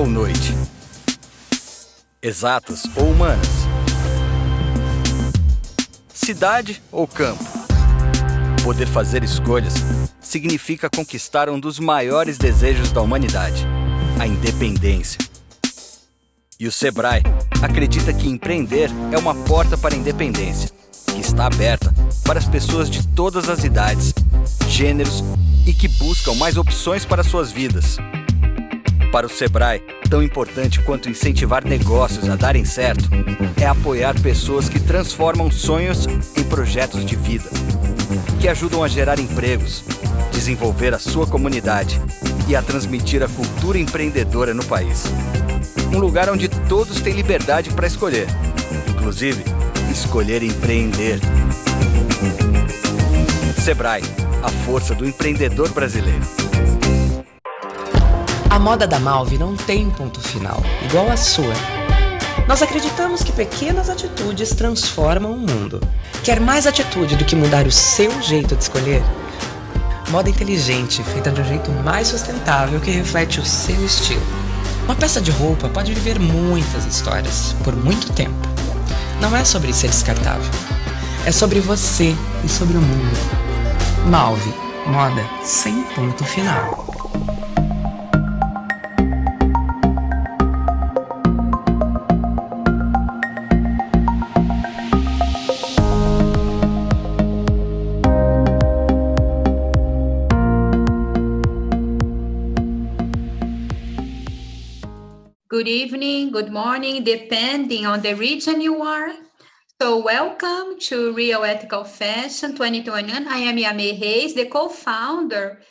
noite? Exatas ou humanas? Cidade ou campo? Poder fazer escolhas significa conquistar um dos maiores desejos da humanidade, a independência. E o Sebrae acredita que empreender é uma porta para a independência, que está aberta para as pessoas de todas as idades, gêneros e que buscam mais opções para suas vidas. Para o Sebrae, tão importante quanto incentivar negócios a darem certo é apoiar pessoas que transformam sonhos em projetos de vida, que ajudam a gerar empregos, desenvolver a sua comunidade e a transmitir a cultura empreendedora no país. Um lugar onde todos têm liberdade para escolher, inclusive escolher empreender. Sebrae, a força do empreendedor brasileiro. A moda da Malve não tem ponto final, igual a sua. Nós acreditamos que pequenas atitudes transformam o mundo. Quer mais atitude do que mudar o seu jeito de escolher? Moda inteligente, feita de um jeito mais sustentável que reflete o seu estilo. Uma peça de roupa pode viver muitas histórias, por muito tempo. Não é sobre ser descartável. É sobre você e sobre o mundo. Malve, moda sem ponto final. Good evening, good morning, depending on the region you are. So welcome to Real Ethical Fashion 2021. I am Yame Reis, the co-founder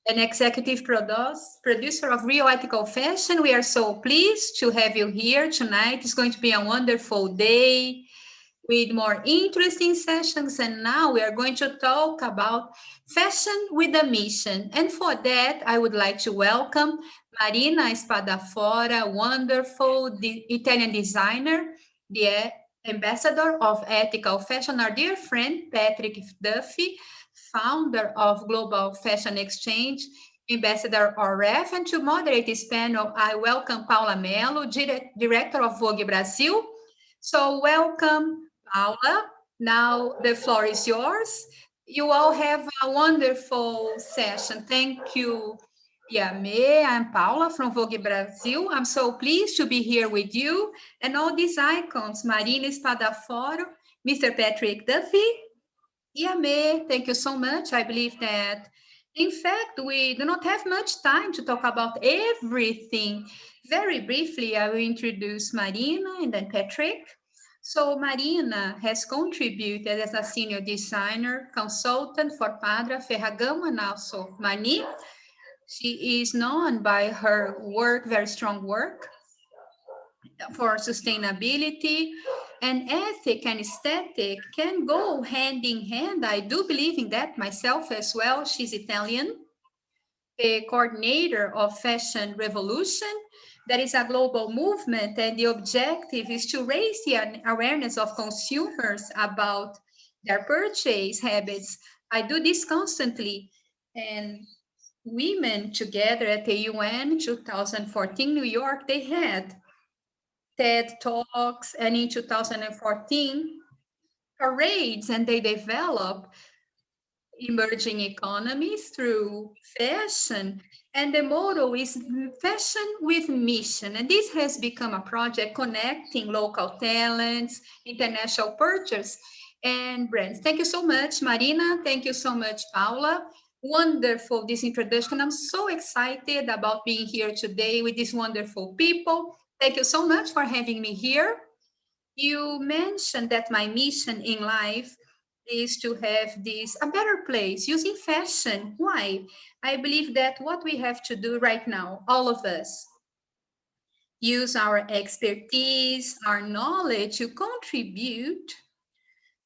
and executive producer of Real Ethical Fashion. We are so pleased to have you here tonight. It's going to be a wonderful day with more interesting sessions. And now we are going to talk about fashion with a mission. And for that, I would like to welcome Marina Spadafora, wonderful Italian designer, the ambassador of ethical fashion, our dear friend, Patrick Duffy, founder of Global Fashion Exchange, Ambassador RF, and to moderate this panel, I welcome Paula Merlo, director of Vogue Brazil. So welcome, Paula. Now the floor is yours. You all have a wonderful session. Thank you, Yame. I'm Paula from Vogue Brazil. I'm so pleased to be here with you and all these icons, Marina Spadafora, Mr. Patrick Duffy. Yame, thank you so much. I believe that, in fact, we do not have much time to talk about everything. Very briefly, I will introduce Marina and then Patrick. So Marina has contributed as a senior designer, consultant for Prada, Ferragamo, and also Marni. She is known by her work, very strong work for sustainability, and ethic and aesthetic can go hand in hand. I do believe in that myself as well. She's Italian, the coordinator of Fashion Revolution. That is a global movement, and the objective is to raise the awareness of consumers about their purchase habits. I do this constantly, and women together at the UN 2014 New York, they had TED Talks, and in 2014, parades, and they develop emerging economies through fashion. And the motto is fashion with mission. And this has become a project connecting local talents, international purchase, and brands. Thank you so much, Marina. Thank you so much, Paula. Wonderful, this introduction. I'm so excited about being here today with these wonderful people. Thank you so much for having me here. You mentioned that my mission in life is to have a better place using fashion. Why? I believe that what we have to do right now, all of us, use our expertise, our knowledge to contribute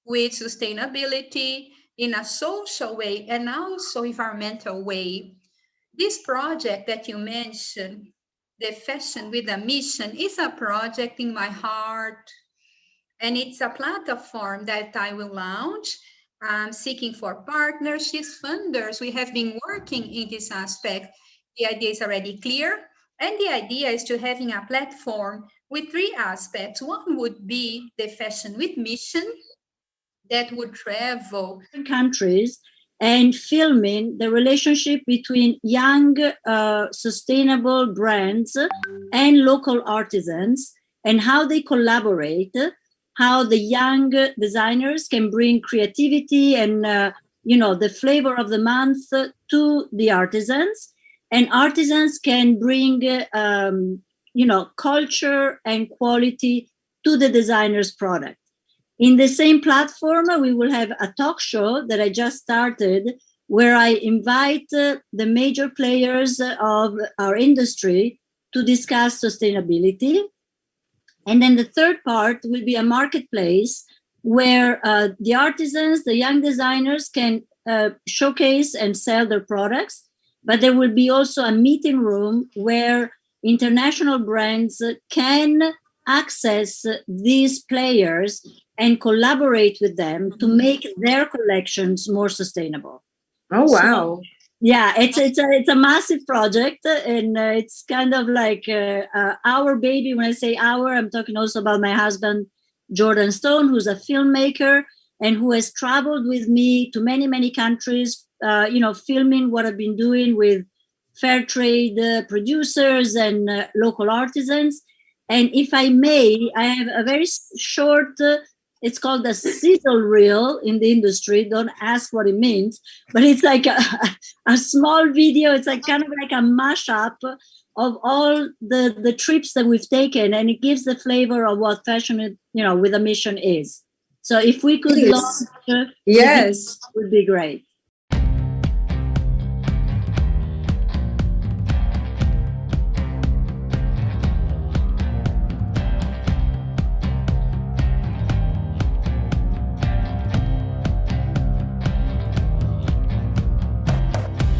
with sustainability in a social way and also environmental way. This project that you mentioned, the Fashion with a Mission, is a project in my heart. And it's a platform that I will launch. I'm seeking for partnerships, funders. We have been working in this aspect. The idea is already clear. And the idea is to having a platform with three aspects. One would be the Fashion with Mission that would travel countries and filming the relationship between young, sustainable brands and local artisans and how they collaborate, how the young designers can bring creativity and, the flavor of the month to the artisans. And artisans can bring, culture and quality to the designer's product. In the same platform, we will have a talk show that I just started where I invite the major players of our industry to discuss sustainability. And then the third part will be a marketplace where the artisans, the young designers can showcase and sell their products. But there will be also a meeting room where international brands can access these players and collaborate with them to make their collections more sustainable. Oh, wow. So, yeah, it's a massive project, and it's kind of like our baby. When I say our, I'm talking also about my husband, Jordan Stone, who's a filmmaker and who has traveled with me to many, many countries, filming what I've been doing with fair trade producers and local artisans. And if I may, I have a very short, it's called a sizzle reel in the industry. Don't ask what it means, but it's like a small video. It's like kind of like a mashup of all the trips that we've taken, and it gives the flavor of what fashion, with a mission is. So if we could launch, yes, it would be great.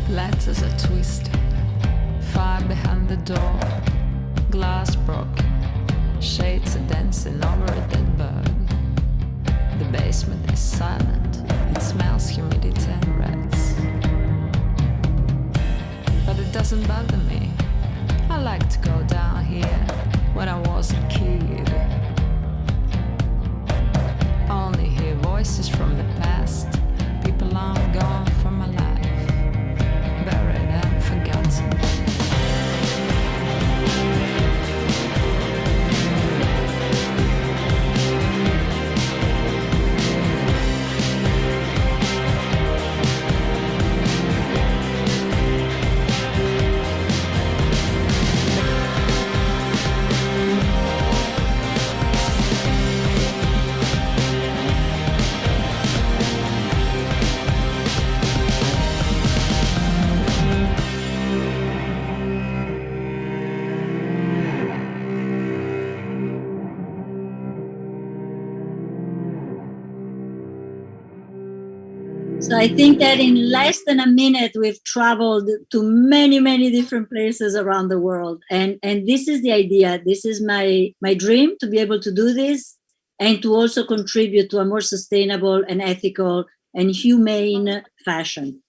Letters are twisted, fire behind the door, glass broken, shades are dancing over a dead bird. The basement is silent, it smells humidity and rats. But it doesn't bother me, I like to go down here when I was a kid. Only hear voices from the past, people long gone from my life, buried and forgotten. So I think that in less than a minute, we've traveled to many, many different places around the world. And this is the idea. This is my dream, to be able to do this and to also contribute to a more sustainable and ethical and humane fashion.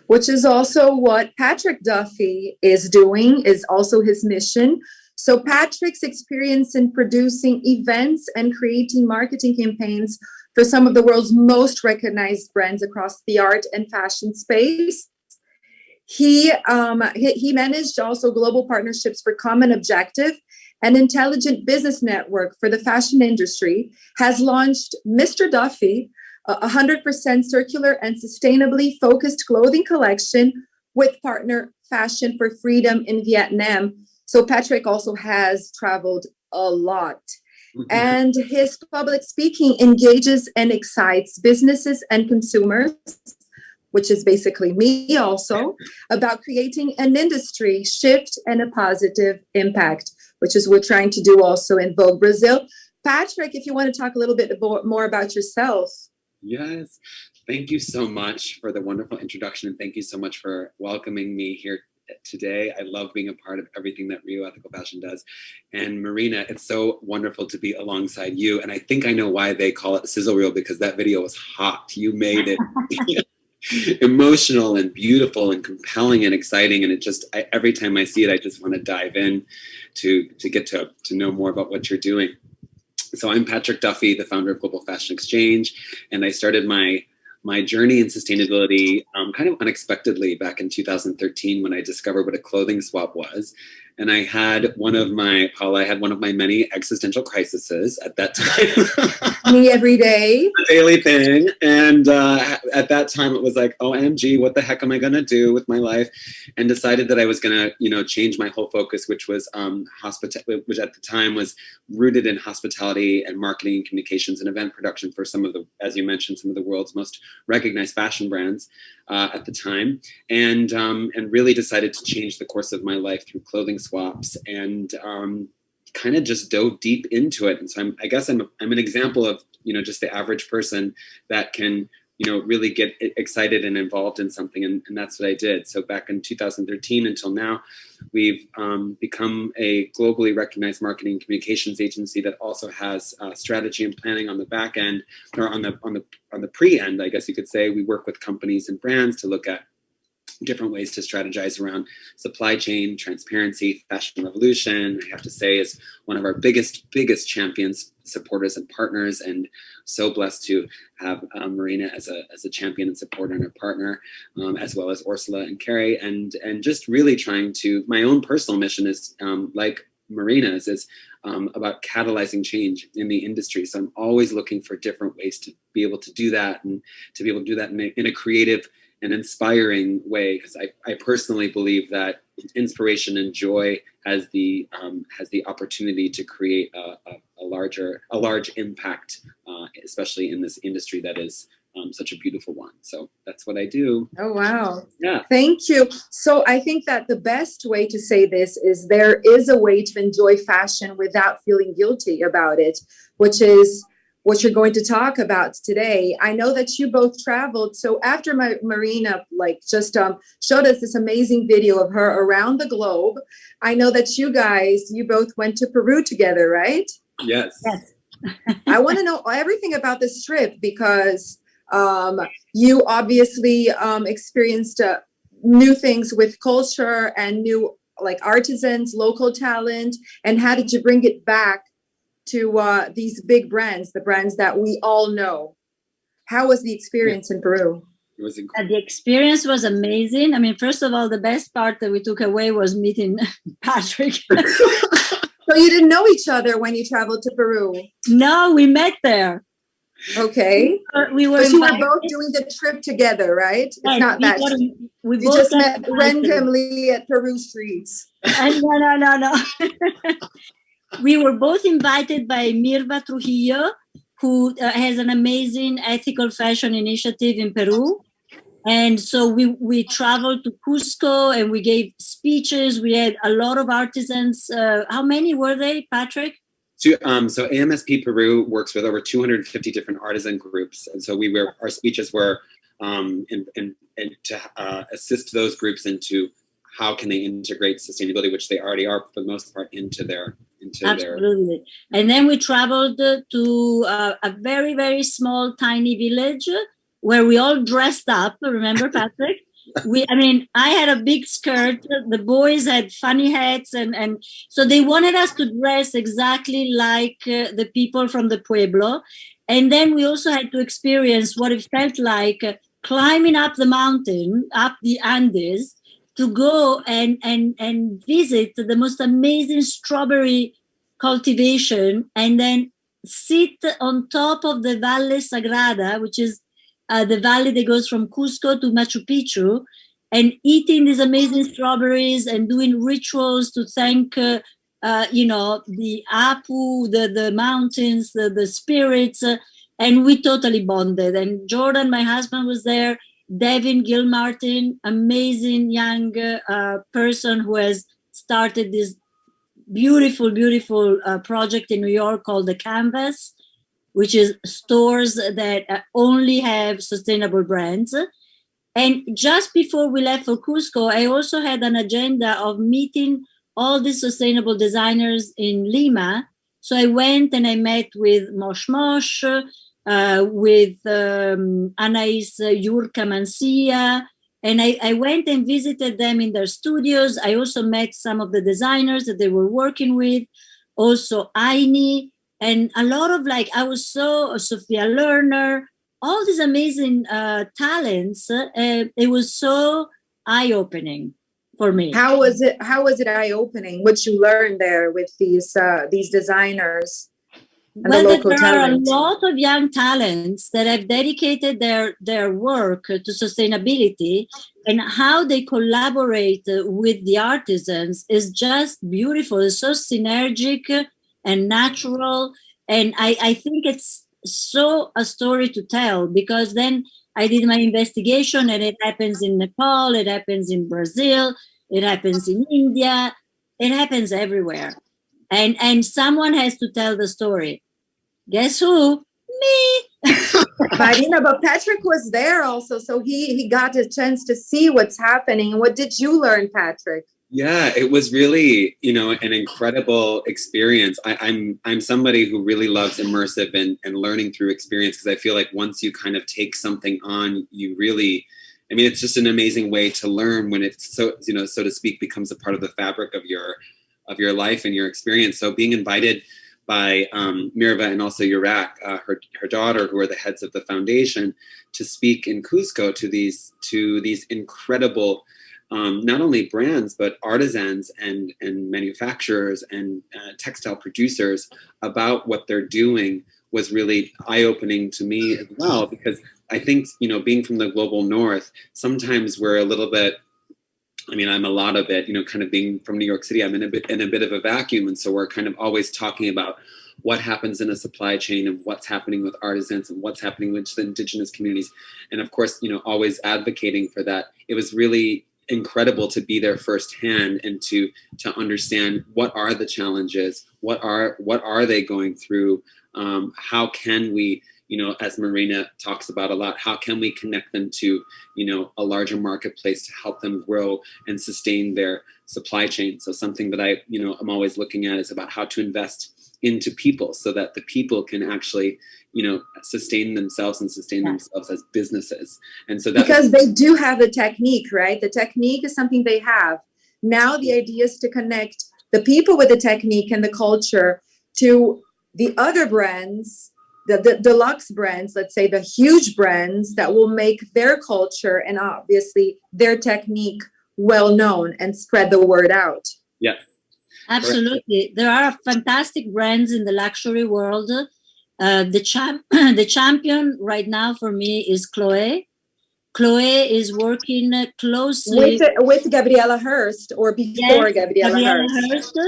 Which is also what Patrick Duffy is doing, is also his mission. So Patrick's experience in producing events and creating marketing campaigns for some of the world's most recognized brands across the art and fashion space. He managed also global partnerships for Common Objective, an intelligent business network for the fashion industry, has launched Mr. Duffy, a 100% circular and sustainably focused clothing collection with partner Fashion for Freedom in Vietnam. So Patrick also has traveled a lot. And his public speaking engages and excites businesses and consumers, which is basically me also, about creating an industry shift and a positive impact, which is what we're trying to do also in Vogue Brazil. Patrick, if you want to talk a little bit more about yourself. Yes, thank you so much for the wonderful introduction, and thank you so much for welcoming me here today. I love being a part of everything that Rio Ethical Fashion does. And Marina, it's so wonderful to be alongside you. And I think I know why they call it sizzle reel, because that video was hot. You made it emotional and beautiful and compelling and exciting. And every time I see it, I just want to dive in to get to know more about what you're doing. So I'm Patrick Duffy, the founder of Global Fashion Exchange, and I started my journey in sustainability kind of unexpectedly back in 2013 when I discovered what a clothing swap was. And I had one of my many existential crises at that time. Me every day. A daily thing. And at that time it was like, OMG, what the heck am I going to do with my life? And decided that I was going to, change my whole focus, which was which at the time was rooted in hospitality and marketing and communications and event production for some of the, as you mentioned, some of the world's most recognized fashion brands at the time, and really decided to change the course of my life through clothing swaps, and kind of just dove deep into it. And so I guess I'm an example of just the average person that can really get excited and involved in something, and that's what I did. So back in 2013 until now, we've become a globally recognized marketing and communications agency that also has strategy and planning on the back end, or on the pre-end, I guess you could say. We work with companies and brands to look at different ways to strategize around supply chain, transparency. Fashion Revolution, I have to say, is one of our biggest champions, supporters, and partners, and so blessed to have Marina as a champion and supporter and a partner, as well as Ursula and Carrie, and just really trying to, my own personal mission is like Marina's, is about catalyzing change in the industry. So I'm always looking for different ways to be able to do that, and to be able to do that in a creative and inspiring way, because I personally believe that inspiration and joy has the opportunity to create a large impact, especially in this industry that is such a beautiful one. So that's what I do. Oh, wow. Yeah. Thank you. So I think that the best way to say this is there is a way to enjoy fashion without feeling guilty about it, which is what you're going to talk about today. I know that you both traveled. So after Marina just showed us this amazing video of her around the globe, I know that you both went to Peru together, right? Yes. I want to know everything about this trip, because you obviously experienced new things with culture and new artisans, local talent. And how did you bring it back to these big brands, the brands that we all know? How was the experience in Peru? It was incredible. The experience was amazing. I mean, first of all, the best part that we took away was meeting Patrick. So you didn't know each other when you traveled to Peru? No, we met there. Okay. We were. But you were both doing the trip together, right? It's not that we you both just met randomly at Peru streets. No. We were both invited by Mirva Trujillo, who has an amazing ethical fashion initiative in Peru. And so we traveled to Cusco and we gave speeches. We had a lot of artisans. How many were they, Patrick? So AMSP Peru works with over 250 different artisan groups. And so our speeches were to assist those groups into how can they integrate sustainability, which they already are for the most part, into their. Absolutely. And then we traveled to a very, very small, tiny village where we all dressed up. Remember, Patrick? I had a big skirt. The boys had funny hats. And so they wanted us to dress exactly like the people from the Pueblo. And then we also had to experience what it felt like climbing up the mountain, up the Andes, to go and visit the most amazing strawberry cultivation, and then sit on top of the Valle Sagrada, which is the valley that goes from Cusco to Machu Picchu, and eating these amazing strawberries and doing rituals to thank, the Apu, the mountains, the spirits, and we totally bonded. And Jordan, my husband, was there. Devin Gilmartin, amazing young person who has started this beautiful project in New York called The Canvas, which is stores that only have sustainable brands. And just before we left for Cusco, I also had an agenda of meeting all the sustainable designers in Lima. So I went and I met with Moshmosh, with Anais Yurka Mancia. And I went and visited them in their studios. I also met some of the designers that they were working with, also Aini, and a lot of I was Sophia Lerner, all these amazing talents. It was so eye-opening for me. How was it eye-opening? What you learned there with these designers? Well, there are a lot of young talents that have dedicated their work to sustainability, and how they collaborate with the artisans is just beautiful. It's so synergic and natural. And I think it's so a story to tell, because then I did my investigation, and it happens in Nepal, it happens in Brazil, it happens in India, it happens everywhere. And someone has to tell the story. Guess who? Me. Marina, but Patrick was there also, so he got a chance to see what's happening. What did you learn, Patrick? Yeah, it was really, an incredible experience. I'm somebody who really loves immersive and learning through experience, because I feel like once you kind of take something on, you really, it's just an amazing way to learn when it's so to speak, becomes a part of the fabric of your life and your experience. So being invited by Mirva and also Yurak, her daughter, who are the heads of the foundation, to speak in Cusco to these incredible not only brands but artisans and manufacturers and textile producers about what they're doing was really eye-opening to me as well, because I think being from the global north, sometimes we're a little bit, I'm a lot of it, kind of being from New York City, I'm in a bit of a vacuum. And so we're kind of always talking about what happens in a supply chain and what's happening with artisans and what's happening with the indigenous communities. And of course, always advocating for that. It was really incredible to be there firsthand and to understand what are the challenges, what are they going through, how can we, as Marina talks about a lot, how can we connect them to, a larger marketplace to help them grow and sustain their supply chain. So something that I'm always looking at is about how to invest into people so that the people can actually, sustain themselves and sustain themselves as businesses. And so that because they do have the technique, right? The technique is something they have. Now the idea is to connect the people with the technique and the culture to the other brands, the deluxe brands, let's say the huge brands that will make their culture and obviously their technique well known and spread the word out. Yeah, absolutely. There are fantastic brands in the luxury world. The champion right now for me is Chloe. Chloe is working closely with Gabriela Hearst, or before Gabriela Hearst.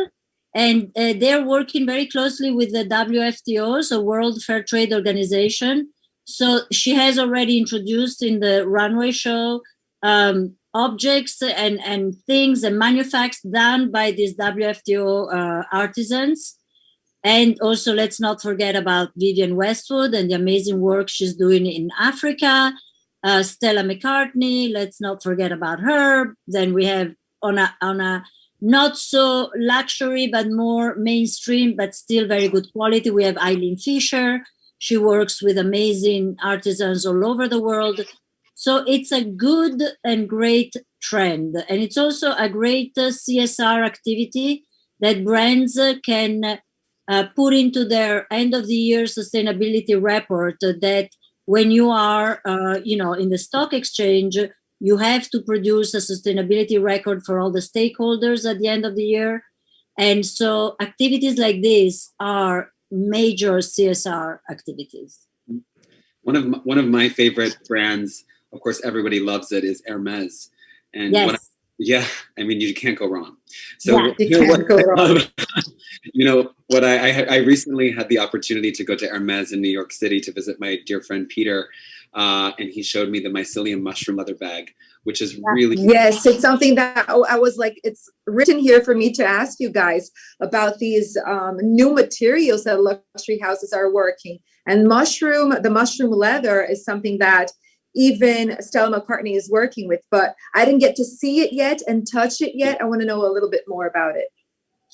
And they're working very closely with the WFTO, so World Fair Trade Organization. So she has already introduced in the runway show objects and things and manufactures done by these WFTO artisans. And also, let's not forget about Vivienne Westwood and the amazing work she's doing in Africa. Stella McCartney, let's not forget about her. Then we have on a not so luxury, but more mainstream, but still very good quality, we have Eileen Fisher. She works with amazing artisans all over the world. So it's a good and great trend. And it's also a great CSR activity that brands can put into their end of the year sustainability report, that when you are, in the stock exchange, you have to produce a sustainability record for all the stakeholders at the end of the year. And so activities like this are major CSR activities. One of my favorite brands, of course, everybody loves it, is Hermes. And yes. You can't go wrong. So you can't go wrong. I recently had the opportunity to go to Hermes in New York City to visit my dear friend Peter, and he showed me the mycelium mushroom leather bag, which is really yes, it's something that I was like, it's written here for me to ask you guys about these new materials that luxury houses are working. And the mushroom leather is something that even Stella McCartney is working with, but I didn't get to see it yet and touch it yet. I want to know a little bit more about it.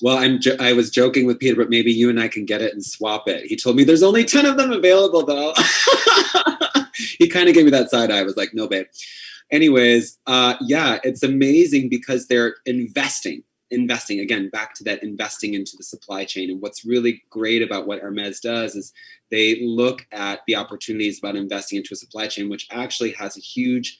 Well, I was joking with Peter, but maybe you and I can get it and swap it. He told me there's only 10 of them available, though. He kind of gave me that side eye. I was like, no, babe. Anyways, yeah, it's amazing because they're investing, again, back to that investing into the supply chain. And what's really great about what Hermes does is they look at the opportunities about investing into a supply chain, which actually has a huge,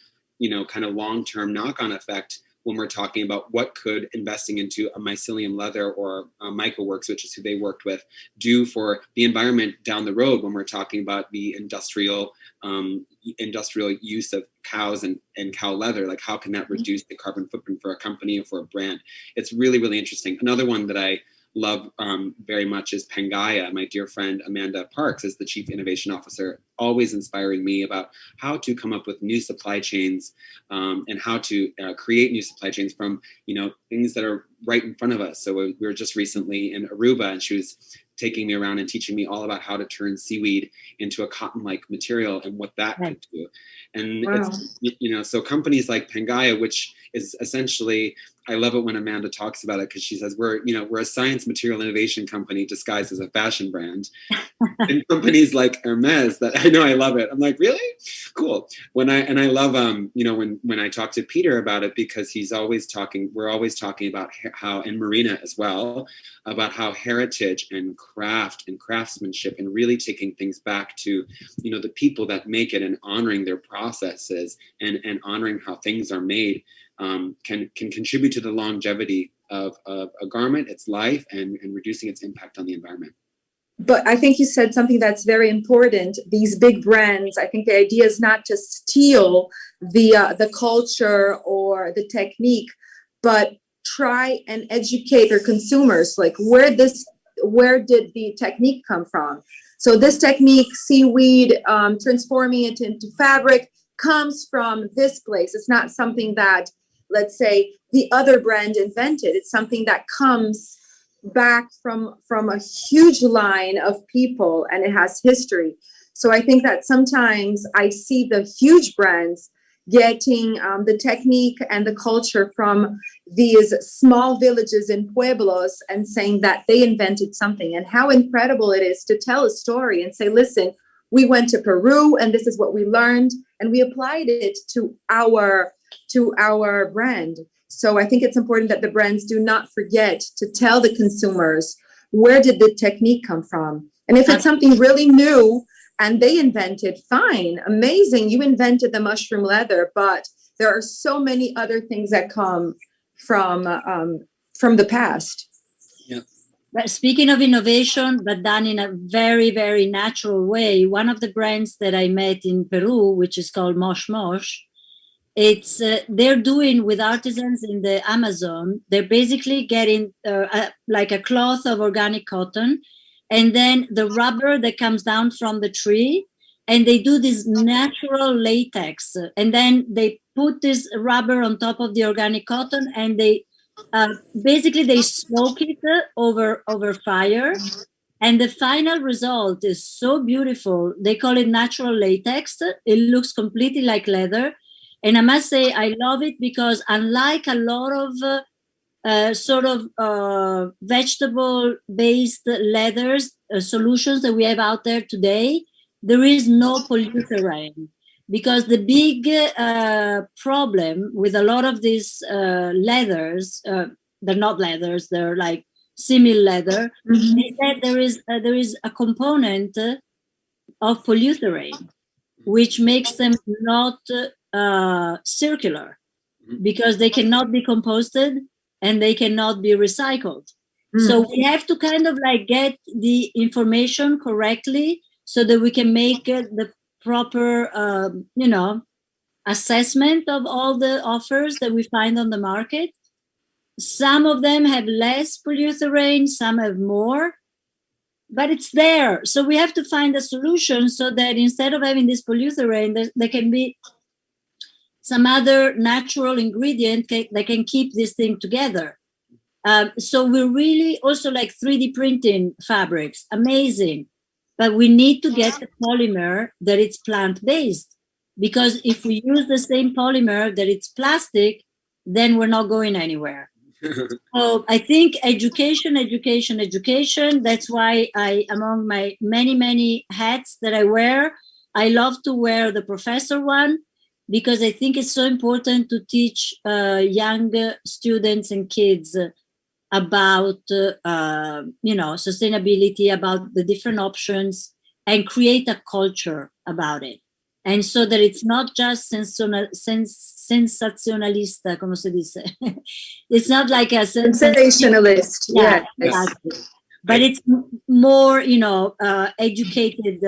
kind of long-term knock-on effect when we're talking about what could investing into a mycelium leather or Mycoworks, which is who they worked with, do for the environment down the road when we're talking about the industrial use of cows and cow leather. Like, how can that reduce the carbon footprint for a company or for a brand? It's really, really interesting. Another one that I love very much is Pangaea. My dear friend Amanda Parks is the Chief Innovation Officer, always inspiring me about how to come up with new supply chains and how to create new supply chains from things that are right in front of us. So we were just recently in Aruba, and she was taking me around and teaching me all about how to turn seaweed into a cotton-like material and what that could do. And it's, so companies like Pangaea, which is essentially, I love it when Amanda talks about it, because she says we're a science material innovation company disguised as a fashion brand. And companies like Hermes, that I know, I love it. I'm like, really? Cool. I love when I talk to Peter about it, because we're always talking about how, and Marina as well, about how heritage and craft and craftsmanship and really taking things back to the people that make it and honoring their processes and honoring how things are made can contribute to the longevity of a garment, its life, and reducing its impact on the environment. But I think you said something that's very important. These big brands, I think the idea is not to steal the culture or the technique, but try and educate their consumers, like where did the technique come from? So this technique, seaweed, transforming it into fabric, comes from this place. It's not something that, let's say, the other brand invented. It's something that comes back from a huge line of people, and it has history. So I think that sometimes I see the huge brands getting the technique and the culture from these small villages in pueblos and saying that they invented something, and how incredible it is to tell a story and say, listen, we went to Peru and this is what we learned, and we applied it to our brand. So I think it's important that the brands do not forget to tell the consumers, where did the technique come from? And if it's something really new and they invented, fine, amazing, you invented the mushroom leather, but there are so many other things that come from the past. Yeah. But speaking of innovation, but done in a very, very natural way, one of the brands that I met in Peru, which is called Moshmosh, they're doing with artisans in the Amazon, they're basically getting like a cloth of organic cotton, and then the rubber that comes down from the tree, and they do this natural latex, and then they put this rubber on top of the organic cotton, and they basically they smoke it over fire, and the final result is so beautiful. They call it natural latex. It looks completely like leather. And I must say, I love it because unlike a lot of vegetable-based leathers solutions that we have out there today, there is no polyurethane. Because the big problem with a lot of these leathers, they're not leathers, they're like semi-leather, is that there is a component of polyurethane, which makes them not circular, because they cannot be composted and they cannot be recycled. So we have to kind of like get the information correctly so that we can make the proper, assessment of all the offers that we find on the market. Some of them have less polyurethane, some have more, but it's there. So we have to find a solution so that instead of having this polyurethane, there can be some other natural ingredient that can keep this thing together. So we're really also like 3D printing fabrics, amazing. But we need to get the polymer that it's plant-based, because if we use the same polymer that it's plastic, then we're not going anywhere. So I think education. That's why among my many hats that I wear, I love to wear the professor one, because I think it's so important to teach young students and kids about sustainability, about the different options, and create a culture about it. And so that it's not just sensationalista, como se dice. It's not like a sensationalist. Yeah, Yes. exactly. But it's more, educated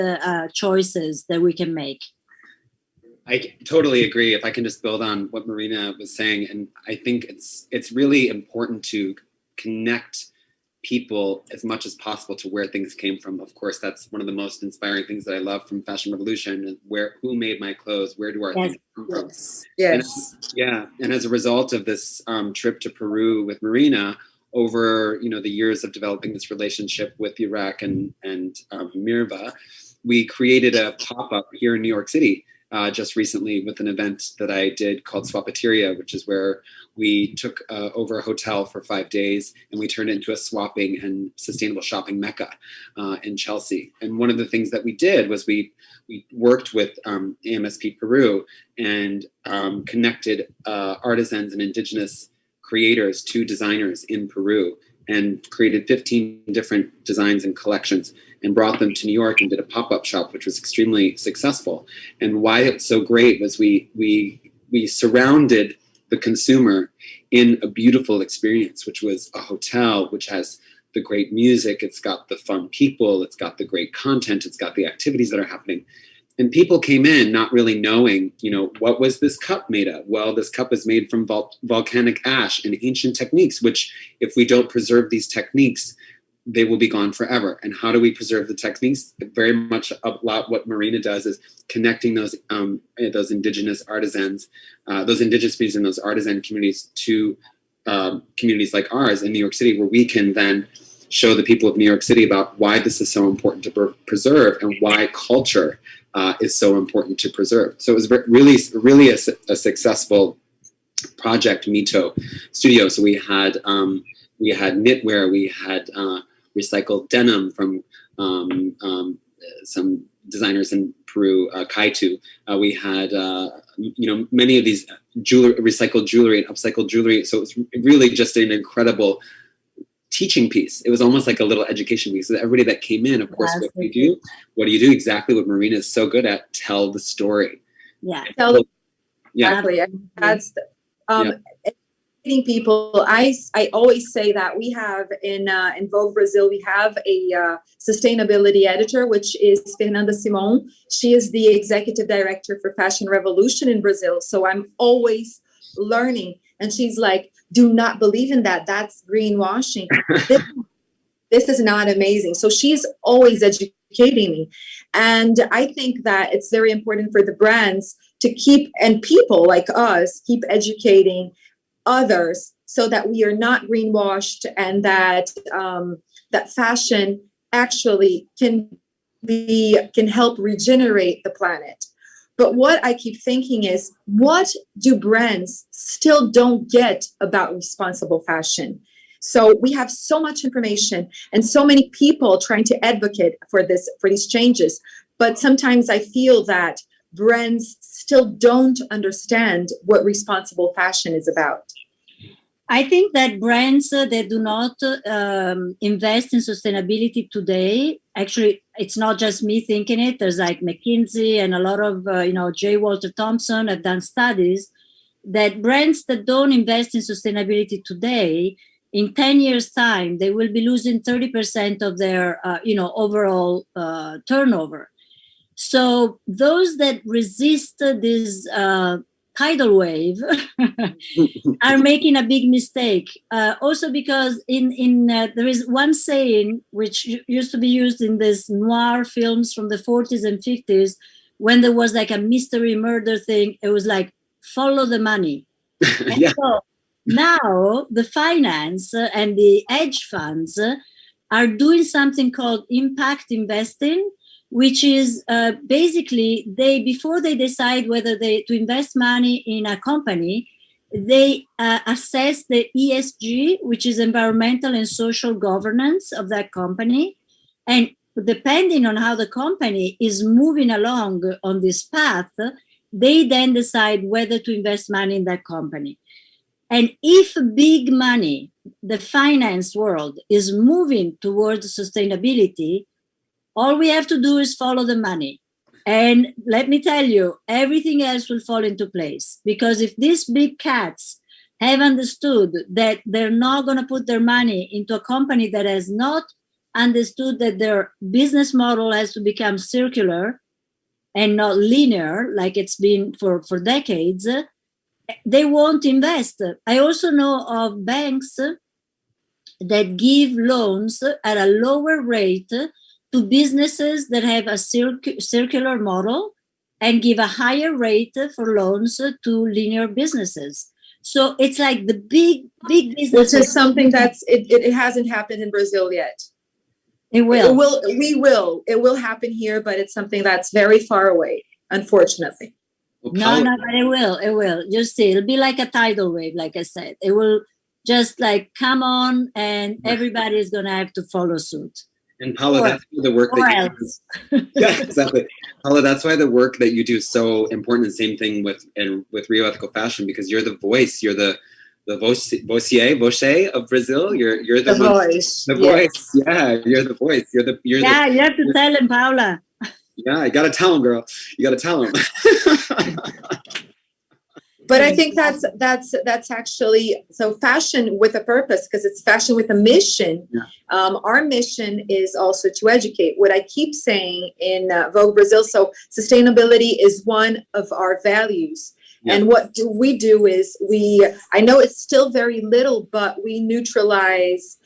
choices that we can make. I totally agree. If I can just build on what Marina was saying, and I think it's really important to connect people as much as possible to where things came from. Of course, that's one of the most inspiring things that I love from Fashion Revolution. Who made my clothes? Where do our things come from? Yes. And as a result of this trip to Peru with Marina, over the years of developing this relationship with Iraq and Mirva, we created a pop-up here in New York City just recently with an event that I did called Swapateria, which is where we took over a hotel for 5 days and we turned it into a swapping and sustainable shopping mecca in Chelsea. And one of the things that we did was we worked with AMSP Peru and connected artisans and indigenous creators to designers in Peru, and created 15 different designs and collections and brought them to New York and did a pop-up shop, which was extremely successful. And why it's so great was we surrounded the consumer in a beautiful experience, which was a hotel, which has the great music, it's got the fun people, it's got the great content, it's got the activities that are happening. And people came in not really knowing, what was this cup made of? Well, this cup is made from volcanic ash and ancient techniques, which if we don't preserve these techniques, they will be gone forever. And how do we preserve the techniques? Very much a lot what Marina does is connecting those indigenous artisans, those indigenous communities and those artisan communities to communities like ours in New York City, where we can then show the people of New York City about why this is so important to preserve and why culture is so important to preserve. So it was really a successful project, Mito Studio. So we had knitwear, we had recycled denim from some designers in Peru, Kaitu. We had many of these recycled jewelry and upcycled jewelry. So it was really just an incredible teaching piece. It was almost like a little education piece. So everybody that came in, of course, what do you do? Exactly what Marina is so good at: tell the story. Yeah, exactly. That's educating people. I always say that we have in Vogue Brazil, we have a sustainability editor, which is Fernanda Simon. She is the executive director for Fashion Revolution in Brazil. So I'm always learning, and she's like, do not believe in that. That's greenwashing. This is not amazing. So she's always educating me. And I think that it's very important for the brands to keep, and people like us, keep educating others so that we are not greenwashed, and that that fashion actually can help regenerate the planet. But what I keep thinking is, what do brands still don't get about responsible fashion? So we have so much information and so many people trying to advocate for these changes. But sometimes I feel that brands still don't understand what responsible fashion is about. I think that brands that do not invest in sustainability today, actually, it's not just me thinking it. There's like McKinsey and a lot of, J. Walter Thompson have done studies that brands that don't invest in sustainability today, in 10 years' time, they will be losing 30% of their, overall turnover. So those that resist this tidal wave are making a big mistake. Also because there is one saying which used to be used in these noir films from the 40s and 50s, when there was like a mystery murder thing, it was like, follow the money. Yeah. So now the finance and the hedge funds are doing something called impact investing, which is basically before they decide whether to invest money in a company, They assess the ESG, which is environmental and social governance of that company. And depending on how the company is moving along on this path, they then decide whether to invest money in that company. And if big money, the finance world, is moving towards sustainability, all we have to do is follow the money. And let me tell you, everything else will fall into place. Because if these big cats have understood that they're not going to put their money into a company that has not understood that their business model has to become circular and not linear, like it's been for decades, they won't invest. I also know of banks that give loans at a lower rate to businesses that have a circular model and give a higher rate for loans to linear businesses. So it's like the big business. Which is something it hasn't happened in Brazil yet. It will. It will happen here, but it's something that's very far away, unfortunately. No, but it will. Just see, it'll be like a tidal wave, like I said. It will just like come on and everybody is going to have to follow suit. And Paula, that's the work that you do. Yeah, exactly. Paula, that's why the work that you do is so important. And same thing with Rio Ethical Fashion, because you're the voice. You're the voce of Brazil. You're the voice. The voice. Yeah, you're the voice. You have to tell him, Paula. Yeah, I gotta tell him, girl. You gotta tell him. But I think that's actually so fashion with a purpose, because it's fashion with a mission. Yeah. Our mission is also to educate. What I keep saying in Vogue Brazil, so sustainability is one of our values. Yeah. And what we do is I know it's still very little, but we neutralize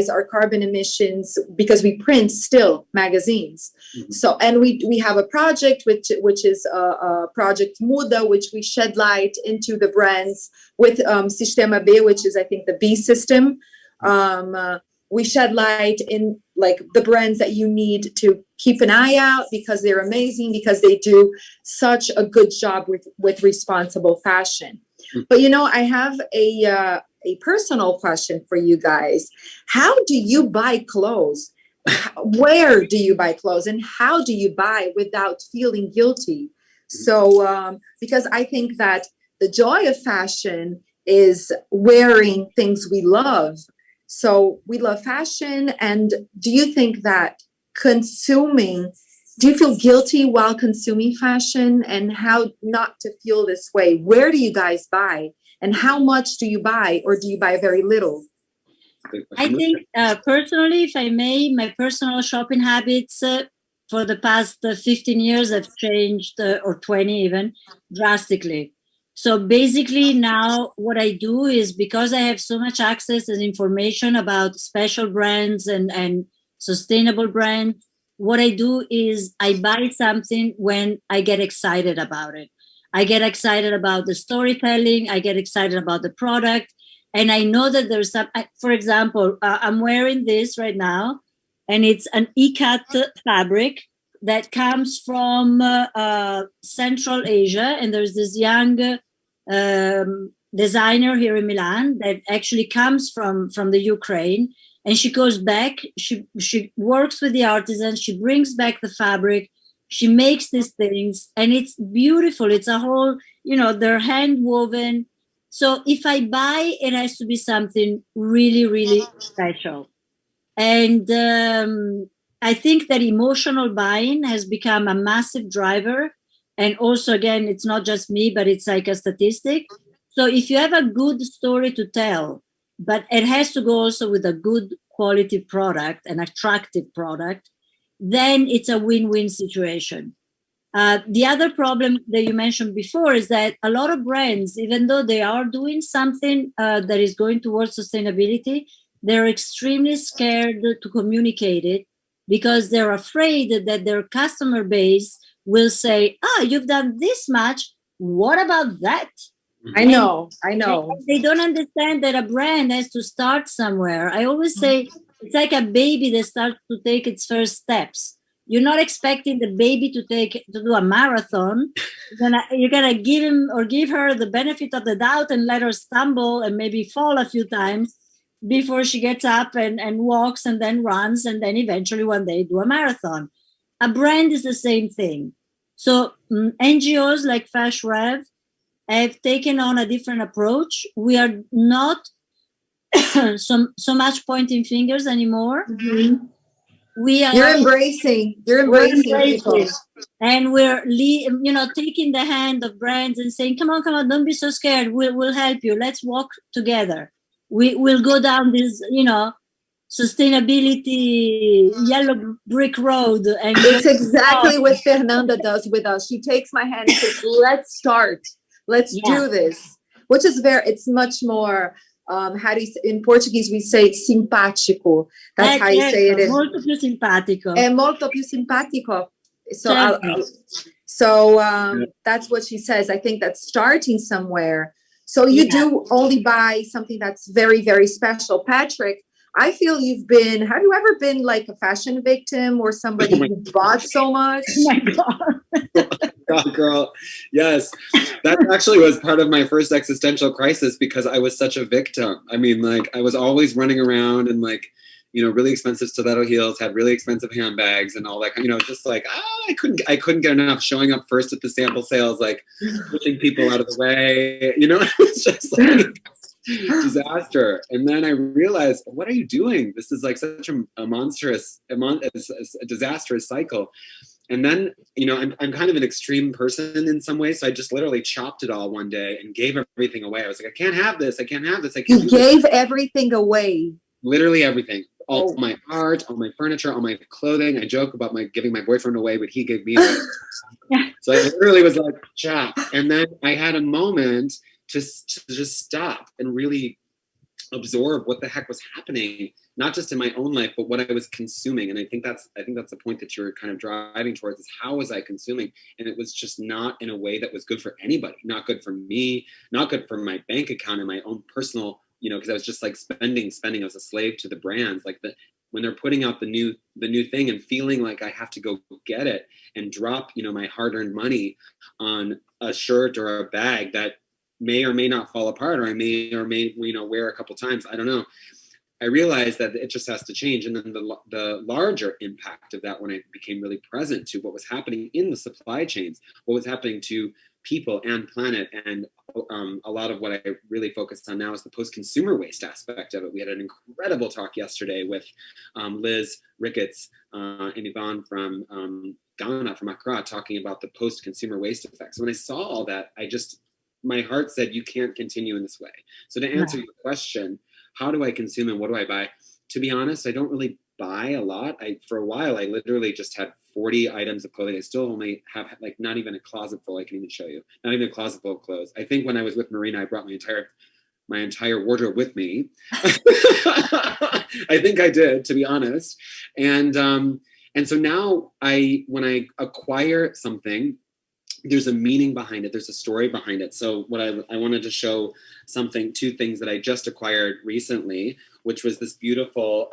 our carbon emissions because we print still magazines. Mm-hmm. So, and we have a project which is Project Muda, which we shed light into the brands with Sistema B, which is I think the B system. We shed light in like the brands that you need to keep an eye out because they're amazing, because they do such a good job with responsible fashion. Mm-hmm. But I have a personal question for you guys. How do you buy clothes? Where do you buy clothes? And how do you buy without feeling guilty? So, because I think that the joy of fashion is wearing things we love. So we love fashion. And do you think that do you feel guilty while consuming fashion, and how not to feel this way? Where do you guys buy? And how much do you buy, or do you buy very little? I think personally, if I may, my personal shopping habits for the past 15 years have changed, or 20 even, drastically. So basically now what I do is, because I have so much access and information about special brands and sustainable brands, what I do is I buy something when I get excited about it. I get excited about the storytelling. I get excited about the product. And I know that there's some, for example, I'm wearing this right now, and it's an ikat fabric that comes from Central Asia. And there's this young designer here in Milan that actually comes from the Ukraine. And she goes back, she works with the artisans, she brings back the fabric, she makes these things, and it's beautiful. It's a whole, they're hand woven. So if I buy, it has to be something really, really special. And I think that emotional buying has become a massive driver. And also, again, it's not just me, but it's like a statistic. So if you have a good story to tell, but it has to go also with a good quality product, an attractive product, then it's a win-win situation. The other problem that you mentioned before is that a lot of brands, even though they are doing something that is going towards sustainability, they're extremely scared to communicate it because they're afraid that their customer base will say, you've done this much. What about that? I know. They don't understand that a brand has to start somewhere. I always say it's like a baby that starts to take its first steps. you're not expecting the baby to do a marathon. You're gonna give him or give her the benefit of the doubt and let her stumble and maybe fall a few times before she gets up and walks and then runs and then eventually one day do a marathon. A brand is the same thing. So NGOs like FashRev have taken on a different approach. We are not so much pointing fingers anymore. Mm-hmm. You're embracing people. And we're taking the hand of brands and saying, come on, don't be so scared. We'll help you. Let's walk together. We'll go down this, sustainability yellow brick road. And it's exactly what Fernanda does with us. She takes my hand and says, let's start. Let's do this. Which is it's much more, how do you say, in Portuguese we say simpático. That's how you say it. Molto più simpatico. È molto più simpatico. That's what she says. I think that's starting somewhere. So you do only buy something that's very, very special. Patrick, I feel have you ever been like a fashion victim or somebody who bought so much? Oh my God. God, girl. Yes. That actually was part of my first existential crisis because I was such a victim. I mean, like I was always running around and like, really expensive stiletto heels, had really expensive handbags and all that, just like, I couldn't get enough, showing up first at the sample sales, like pushing people out of the way, it was just like disaster. And then I realized, what are you doing? This is like such a monstrous, a disastrous cycle. And then, I'm kind of an extreme person in some ways. So I just literally chopped it all one day and gave everything away. I was like, I can't have this. I can't have this. You gave everything away. Literally everything. All my art, all my furniture, all my clothing. I joke about giving my boyfriend away, but he gave me away. So I literally was like, chop. And then I had a moment to just stop and really absorb what the heck was happening, not just in my own life, but what I was consuming. And I think that's the point that you're kind of driving towards, is how was I consuming? And it was just not in a way that was good for anybody, not good for me, not good for my bank account and my own personal, because I was just like spending. I was a slave to the brands. Like when they're putting out the new thing and feeling like I have to go get it and drop, my hard-earned money on a shirt or a bag that may or may not fall apart, or I may wear a couple times. I don't know. I realized that it just has to change. And then the larger impact of that, when I became really present to what was happening in the supply chains, what was happening to people and planet, and a lot of what I really focused on now is the post-consumer waste aspect of it. We had an incredible talk yesterday with Liz Ricketts and Yvonne from Ghana, from Accra, talking about the post-consumer waste effects. When I saw all that, my heart said, you can't continue in this way. So to answer your question, how do I consume and what do I buy? To be honest, I don't really buy a lot. For a while, I literally just had 40 items of clothing. I still only have like not even a closet full. I can even show you. Not even a closet full of clothes. I think when I was with Marina, I brought my entire wardrobe with me. I think I did, to be honest. And so now when I acquire something, there's a meaning behind it. There's a story behind it. So what I wanted to show two things that I just acquired recently, which was this beautiful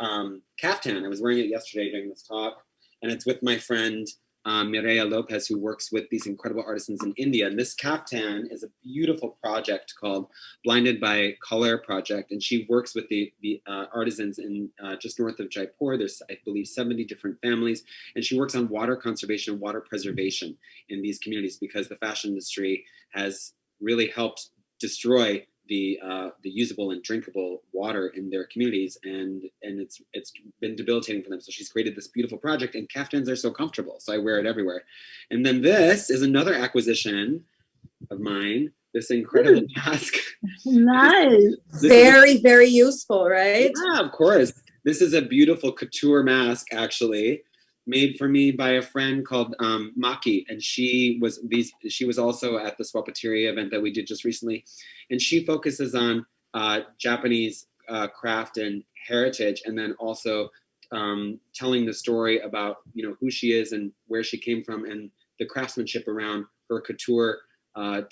caftan. I was wearing it yesterday during this talk, and it's with my friend Mireia Lopez, who works with these incredible artisans in India. And this caftan is a beautiful project called Blinded by Color Project. And she works with the artisans in just north of Jaipur. There's, I believe, 70 different families. And she works on water conservation and water preservation in these communities, because the fashion industry has really helped destroy the usable and drinkable water in their communities, and it's been debilitating for them. So she's created this beautiful project, and caftans are so comfortable, so I wear it everywhere. And then this is another acquisition of mine, this incredible mask. Nice. Very, very useful, right? Yeah, of course. This is a beautiful couture mask, actually, made for me by a friend called Maki, and she was also at the Swapchain event that we did just recently, and she focuses on Japanese craft and heritage, and then also telling the story about who she is and where she came from, and the craftsmanship around her couture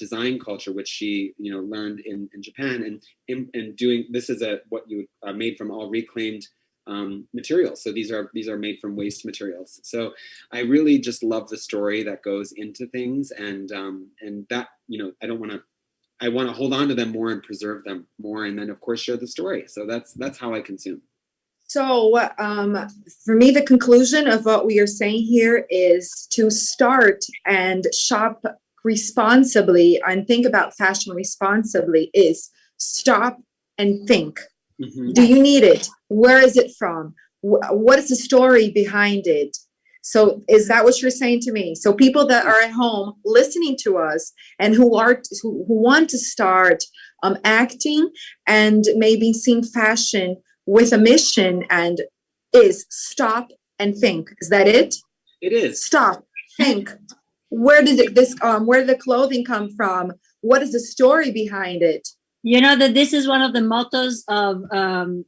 design culture, which she learned in Japan, and doing this is what you made from all reclaimed materials. So these are made from waste materials. So I really just love the story that goes into things, and that, I want to hold on to them more and preserve them more, and then of course share the story. So that's how I consume. So for me, the conclusion of what we are saying here is to start and shop responsibly and think about fashion responsibly is stop and think. Mm-hmm. Do you need it? Where is it from? What is the story behind it? So is that what you're saying to me? So people that are at home listening to us and who want to start acting and maybe seeing fashion with a mission and is stop and think. Is that it? It is. Stop, think. Where did where did the clothing come from? What is the story behind it? You know that this is one of the mottos of, I'm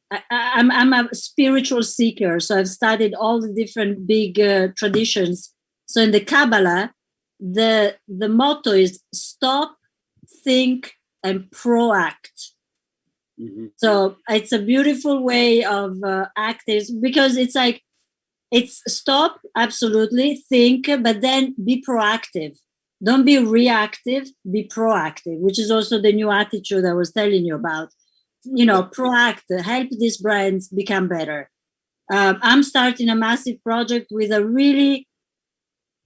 a spiritual seeker. So I've studied all the different big traditions. So in the Kabbalah, the motto is stop, think, and proact. Mm-hmm. So it's a beautiful way of acting, because it's like, it's stop, absolutely, think, but then be proactive. Don't be reactive, be proactive, which is also the new attitude I was telling you about. Proactive, help these brands become better. I'm starting a massive project with a really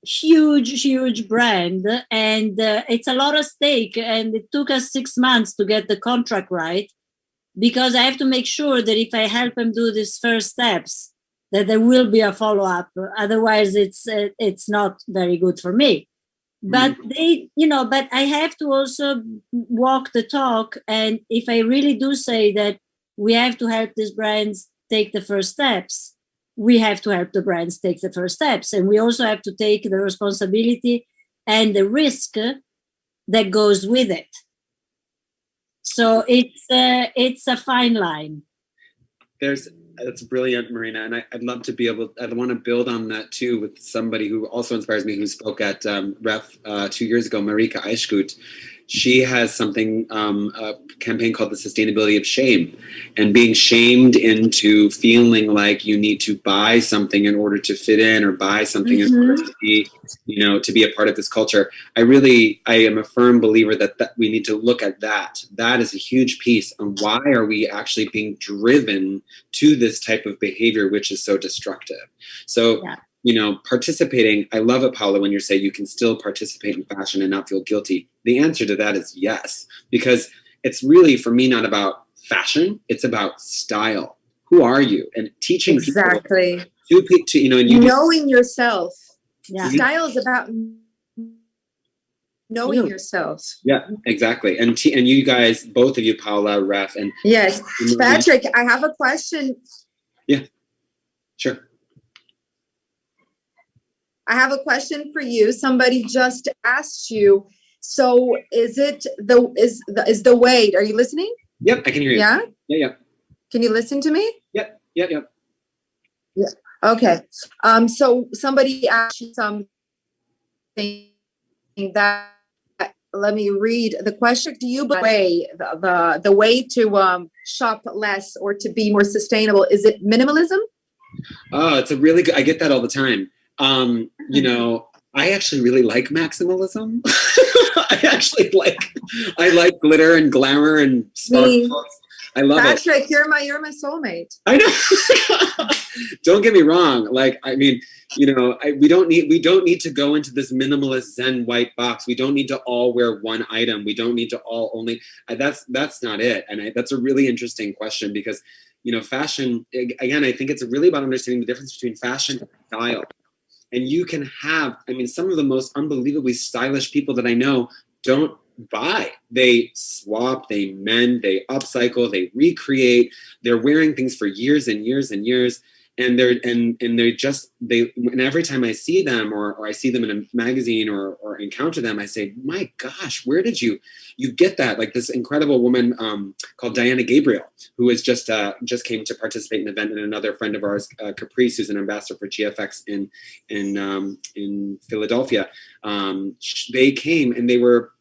huge brand, and it's a lot of stake, and it took us 6 months to get the contract right, because I have to make sure that if I help them do these first steps, that there will be a follow-up. Otherwise, it's not very good for me. But but I have to also walk the talk. And if I really do say that we have to help these brands take the first steps, we have to help the brands take the first steps. And we also have to take the responsibility and the risk that goes with it. So it's a fine line. That's brilliant, Marina. And I'd love to I want to build on that too with somebody who also inspires me, who spoke at Ref 2 years ago, Marika Aiskut. She has something, a campaign called the Sustainability of Shame, and being shamed into feeling like you need to buy something in order to fit in, or buy something in order to be, to be a part of this culture. I am a firm believer that we need to look at that. That is a huge piece on why are we actually being driven to this type of behavior, which is so destructive. So, participating, I love it, Paula, when you say you can still participate in fashion and not feel guilty. The answer to that is yes, because it's really, for me, not about fashion. It's about style. Who are you? And teaching people to knowing yourself. Yeah. Style is about knowing yourself. Yeah, exactly. And you guys, both of you, Paula, Ref, and yes, Patrick, I have a question. Yeah, sure. I have a question for you. Somebody just asked you. So is the weight? Are you listening? Yep, I can hear you. Yeah? Yeah. Can you listen to me? Yep. Yeah. Okay. So somebody asked you something that, let me read the question. Do you believe the way to shop less or to be more sustainable, is it minimalism? Oh, it's a really good, I get that all the time. I actually really like maximalism. I like glitter and glamour and sparkles. I love Patrick, it. you're my soulmate. I know. Don't get me wrong. We don't need to go into this minimalist Zen white box. We don't need to all wear one item. We don't need to all only. That's not it. And that's a really interesting question, because fashion, again, I think it's really about understanding the difference between fashion and style. And you can have, some of the most unbelievably stylish people that I know don't buy. They swap, they mend, they upcycle, they recreate. They're wearing things for years and years and years. And they're just and every time I see them or I see them in a magazine or encounter them, I say, my gosh, where did you get that? Like this incredible woman called Diana Gabriel, who has just came to participate in an event, and another friend of ours, Caprice, who's an ambassador for GFX in Philadelphia. They came and they were,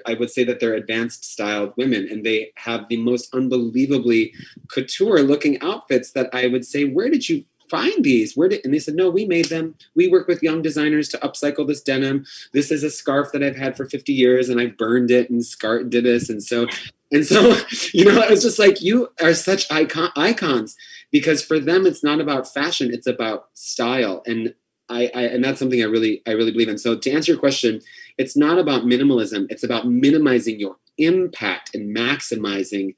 I would say that they're advanced styled women, and they have the most unbelievably couture looking outfits that I would say, where did you find these? And they said, no, we made them. We work with young designers to upcycle this denim. This is a scarf that I've had for 50 years and I burned it and did this. And so, I was just like, you are such icons, because for them, it's not about fashion, it's about style. And and that's something I really believe in. So to answer your question, it's not about minimalism. It's about minimizing your impact and maximizing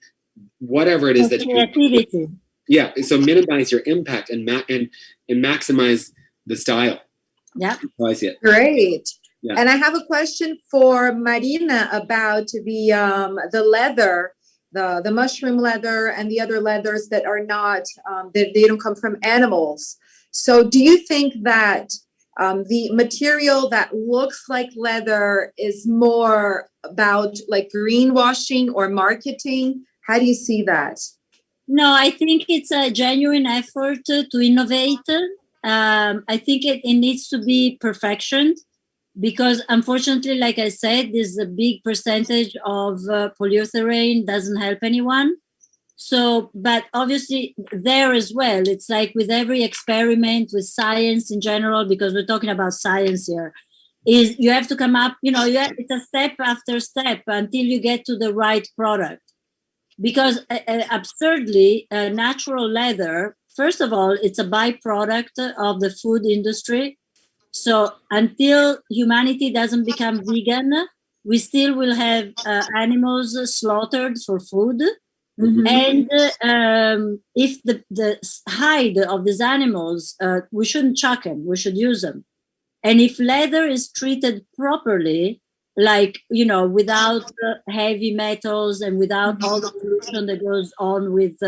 whatever it is that you do. Yeah. So minimize your impact and maximize the style. Yeah. So I see it. Great. Yeah. And I have a question for Marina about the leather, the mushroom leather and the other leathers that are not, that they don't come from animals. So do you think that the material that looks like leather is more about like greenwashing or marketing? How do you see that? No, I think it's a genuine effort to innovate. I think it needs to be perfection, because unfortunately, like I said, there's a big percentage of polyurethane doesn't help anyone. So, but obviously there as well, it's like with every experiment with science in general, because we're talking about science here, is you have to come up, it's a step after step until you get to the right product. Because absurdly, natural leather, first of all, it's a byproduct of the food industry. So until humanity doesn't become vegan, we still will have animals slaughtered for food. Mm-hmm. And if the hide of these animals, we shouldn't chuck them, we should use them. And if leather is treated properly, like, without heavy metals and without all the pollution that goes on with,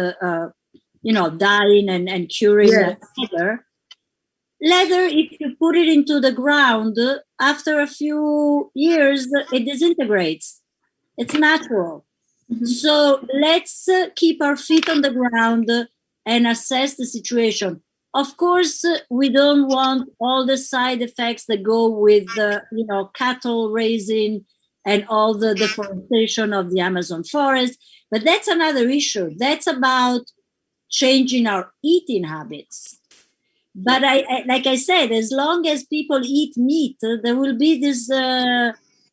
dyeing and curing leather, if you put it into the ground, after a few years, it disintegrates. It's natural. Mm-hmm. So let's keep our feet on the ground and assess the situation. Of course, we don't want all the side effects that go with, cattle raising and all the deforestation of the Amazon forest. But that's another issue. That's about changing our eating habits. But I like I said, as long as people eat meat, there will be this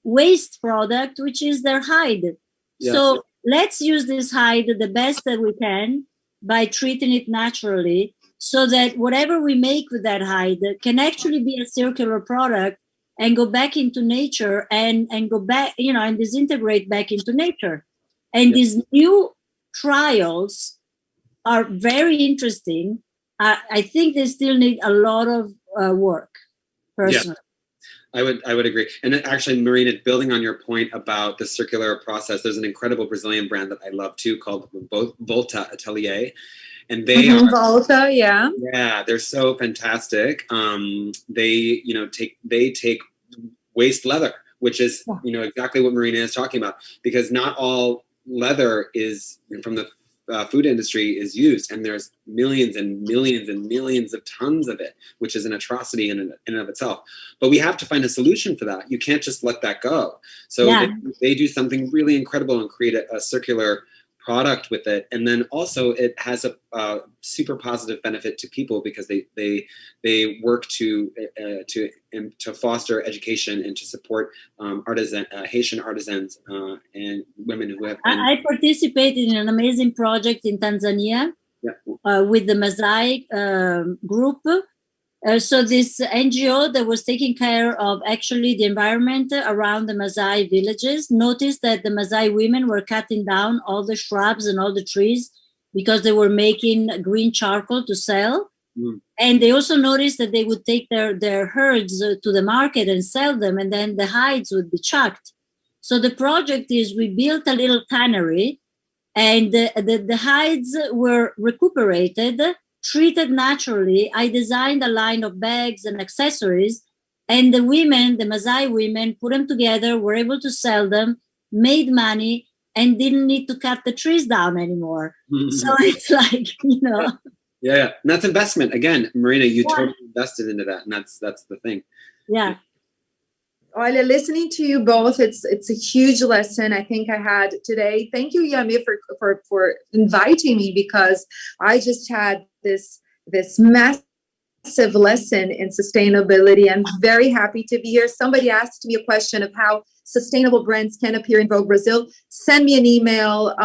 waste product, which is their hide. Yeah. So let's use this hide the best that we can by treating it naturally, so that whatever we make with that hide can actually be a circular product and go back into nature and go back, and disintegrate back into nature. And these new trials are very interesting. I think they still need a lot of work, personally. Yeah. I would agree. And actually, Marina, building on your point about the circular process, there's an incredible Brazilian brand that I love too called Volta Atelier. And they are Volta, yeah, they're so fantastic. They take waste leather, which is exactly what Marina is talking about, because not all leather is from the food industry is used, and there's millions and millions and millions of tons of it, which is an atrocity in and of itself. But we have to find a solution for that. You can't just let that go. So they do something really incredible and create a circular product with it, and then also it has a super positive benefit to people, because they work to foster education and to support Haitian artisans and women who have been... I participated in an amazing project in Tanzania with the Maasai group. So this NGO that was taking care of actually the environment around the Maasai villages noticed that the Maasai women were cutting down all the shrubs and all the trees because they were making green charcoal to sell. Mm. And they also noticed that they would take their herds to the market and sell them, and then the hides would be chucked. So the project is we built a little tannery, and the hides were recuperated treated naturally. I designed a line of bags and accessories, and the women, the Maasai women, put them together, were able to sell them, made money, and didn't need to cut the trees down anymore. So it's like, Yeah, and that's investment. Again, Marina, you totally invested into that, and that's the thing. Yeah. Olha, listening to you both, it's a huge lesson I think I had today. Thank you, Yami, for inviting me, because I just had this massive lesson in sustainability. I'm very happy to be here. Somebody asked me a question of how sustainable brands can appear in Vogue Brazil. Send me an email.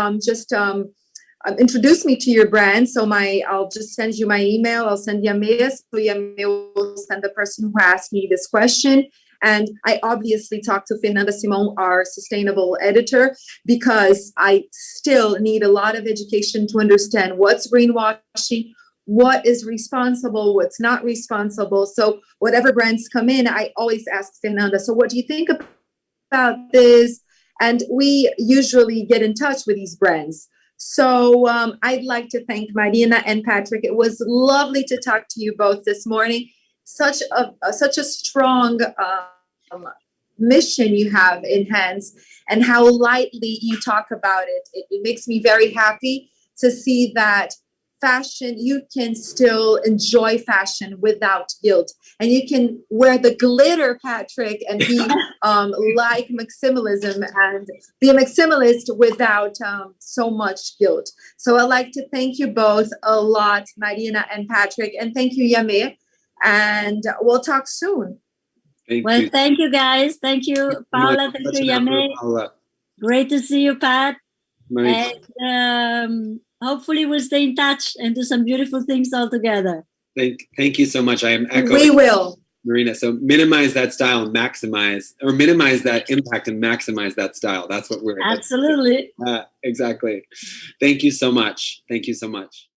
Introduce me to your brand. So I'll just send you my email. I'll send Yami. So Yami will send the person who asked me this question. And I obviously talked to Fernanda Simon, our sustainable editor, because I still need a lot of education to understand what's greenwashing, what is responsible, what's not responsible. So whatever brands come in, I always ask Fernanda, so what do you think about this? And we usually get in touch with these brands. So I'd like to thank Marina and Patrick. It was lovely to talk to you both this morning. Such a strong mission you have in hands, and how lightly you talk about it. It makes me very happy to see that fashion, you can still enjoy fashion without guilt, and you can wear the glitter, Patrick, and be like maximalism and be a maximalist without so much guilt. So I'd like to thank you both a lot, Marina and Patrick, and thank you, Yami. And we'll talk soon. Thank you, guys. Thank you, Paula. Thank you, Yami. Great to see you, Pat. Nice. And hopefully we'll stay in touch and do some beautiful things all together. Thank you so much. I am echoing. We will. Marina, so minimize that style and minimize that impact and maximize that style. That's what we're... Absolutely. Exactly. Thank you so much. Thank you so much.